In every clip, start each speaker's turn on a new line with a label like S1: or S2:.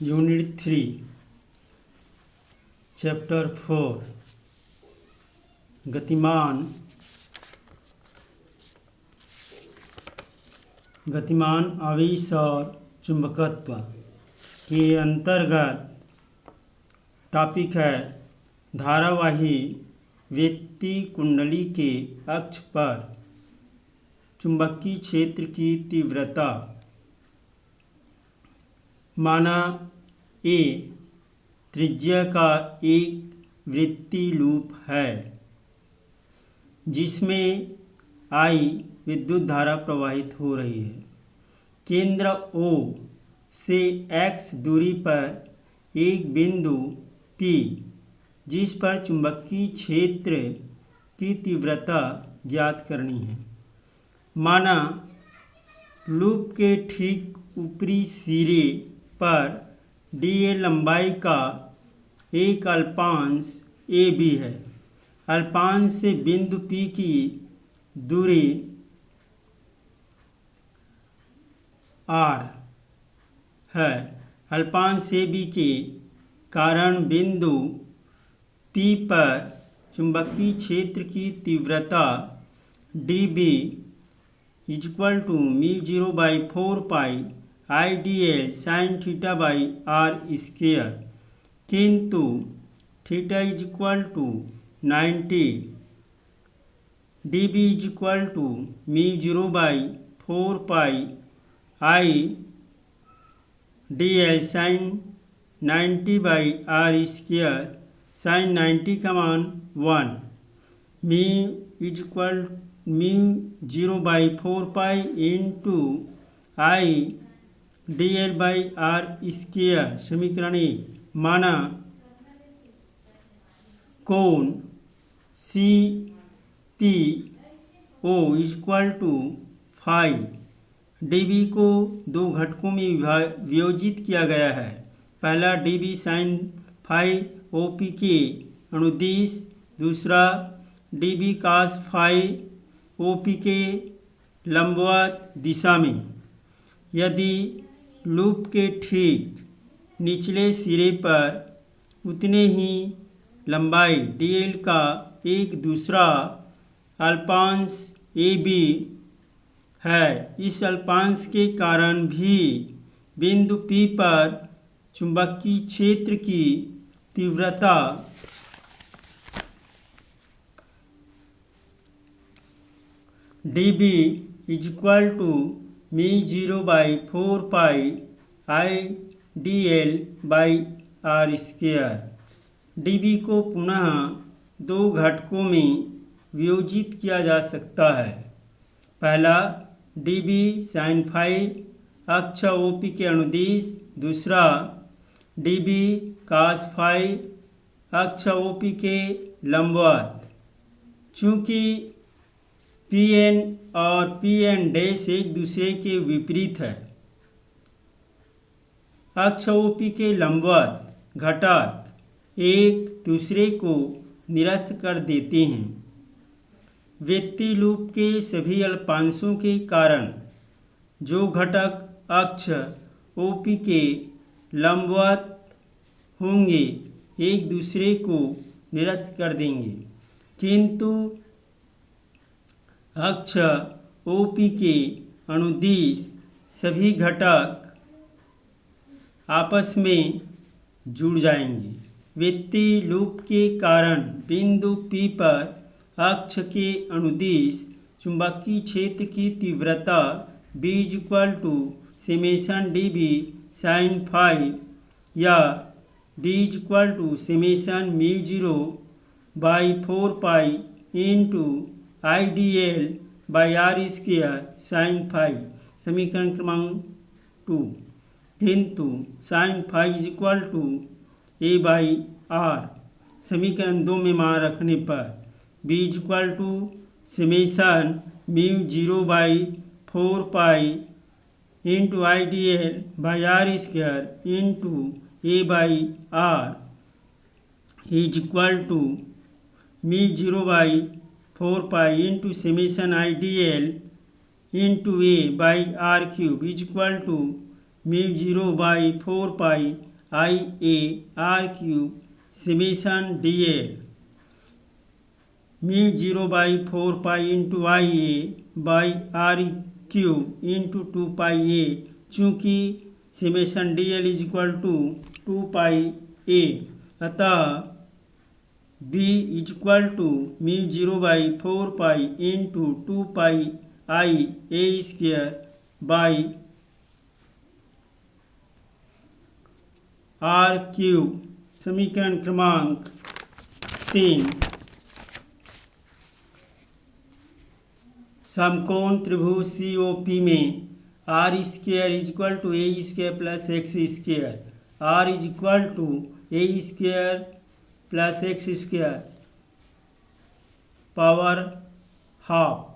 S1: Unit 3 chapter 4 गतिमान आवेश और चुंबकत्व के अंतर्गत टॉपिक है धारावाही व्यक्ति कुंडली के अक्ष पर चुंबकीय क्षेत्र की तीव्रता। माना ए त्रिज्या का एक वृत्तीय लूप है जिसमें I विद्युत धारा प्रवाहित हो रही है। केंद्र O से x दूरी पर एक बिंदु P जिस पर चुंबकीय क्षेत्र की तीव्रता ज्ञात करनी है। माना लूप के ठीक ऊपरी सिरे पर dA लंबाई का एक अल्पांश AB है। अल्पांश से बिंदु P की दूरी R है। अल्पांश AB के कारण बिंदु P पर चुंबकीय क्षेत्र की तीव्रता dB = μ0/4 pi IdL sin θ/r²। किंतु θ = 90 dB = μ0/4 pi IdL sin 90/r²। sin 90 का मान 1, μ0/4 पाई IdL/r²। समीकरण 1। माना कोण CPO = फाई। dB को दो घटकों में वियोजित किया गया है। पहला dB sin phi OP के अनुदिश, दूसरा dB cos phi OP के लंबवत दिशा में। यदि लूप के ठीक निचले सिरे पर उतने ही लंबाई dL का एक दूसरा अल्पांश AB है, इस अल्पांश के कारण भी बिंदु P पर चुंबकीय क्षेत्र की तीव्रता dB = μ0/4 पाई IdL/r²। dB को पुनः दो घटकों में वियोजित किया जा सकता है। पहला dB sin phi अक्ष OP के अनुदिश, दूसरा dB cos phi अक्ष OP के लंबवत। चूँकि Pn और Pn' एक दूसरे के विपरीत है, अक्ष OP के लंबवत घटक एक दूसरे को निरस्त कर देते हैं। व्यक्ति लूप के सभी अल्पांशों के कारण जो घटक अक्ष OP के लंबवत होंगे एक दूसरे को निरस्त कर देंगे, किंतु अक्ष OP के अनुदिश सभी घटक आपस में जुड़ जाएंगे। व्यक्ति लूप के कारण बिंदु P पर अक्ष के अनुदिश चुंबकीय क्षेत्र की तीव्रता B = dB sin phi या B = μ0/4 pi IdL/r² sin phi। समीकरण क्रमांक 2। किंतु sin phi = A/r। समीकरण 2 में मान रखने पर B = μ0/4 pi IdL/r² A/r μ0/4 pi IdL A/r³ μ0/4 pi I A R cube summation D L mu 0 by 4 pi into I A by R cube into 2 pi A, चूँकि summation D L is equal to 2 pi A, अतः B is equal to mu 0 by 4 pi into 2 pi I A square by R cube. समीकरण क्रमांक 3। समकोण त्रिभुज सी ओ P में R square is equal to a square plus x square, R is equal to a square plus x square power half,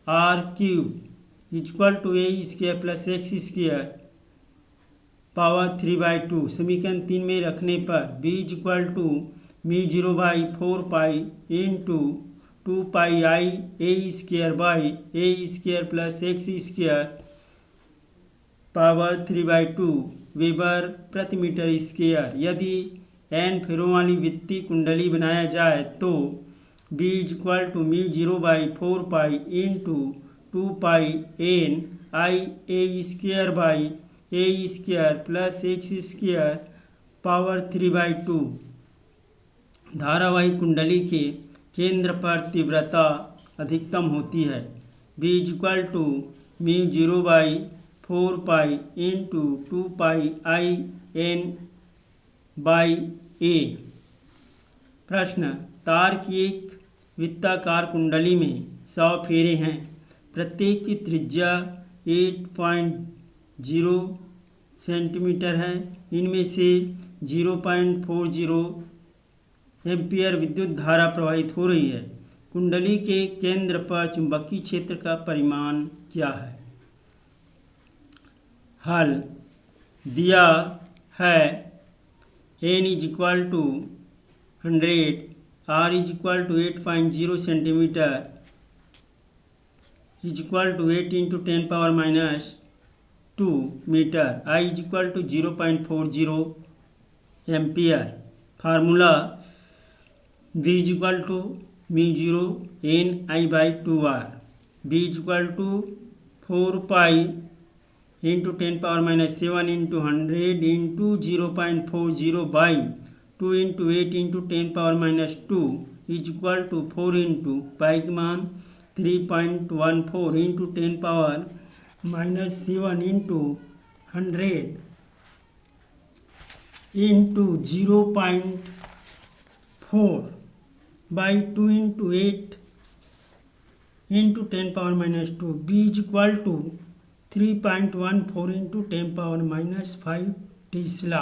S1: R cube is equal to a square plus x square power 3/2। समीकरण 3 में रखने पर B is equal to mu 0 by 4 pi into 2 pi I A square by A square plus x square power 3/2 weber प्रति metre square. यदि N फेरों वाली वित्तीय कुंडली बनाया जाए तो B is equal to mu 0 by 4 pi into 2 pi N I A square by A square plus x square power 3/2। धारावाही कुंडली के केंद्र पर तीव्रता अधिकतम होती है। B is equal to mu 0 by 4 pi into 2 pi I N by A. प्रश्न, तार की एक वृत्ताकार कुंडली में 100 फेरे हैं, प्रत्येक की त्रिज्या 8.0 सेंटीमीटर है, इनमें से 0.40 एम्पियर विद्युत धारा प्रवाहित हो रही है। कुंडली के केंद्र पर चुंबकीय क्षेत्र का परिमाण क्या है? हल दिया है n is equal to 100, r is equal to 8.0 centimetre is equal to 8 into 10 power minus 2 metre, I is equal to 0.40 ampere. Formula V is equal to mu 0 n I by 2r, B is equal to 4 pi into 10 power minus 7 into 100 into 0.40 by 2 into 8 into 10 power minus 2 is equal to 4 into pi के मान 3.14 into 10 power minus 7 into 100 into 0.4 by 2 into 8 into 10 power minus 2। B is equal to 3.14 into 10 power minus 5 Tesla.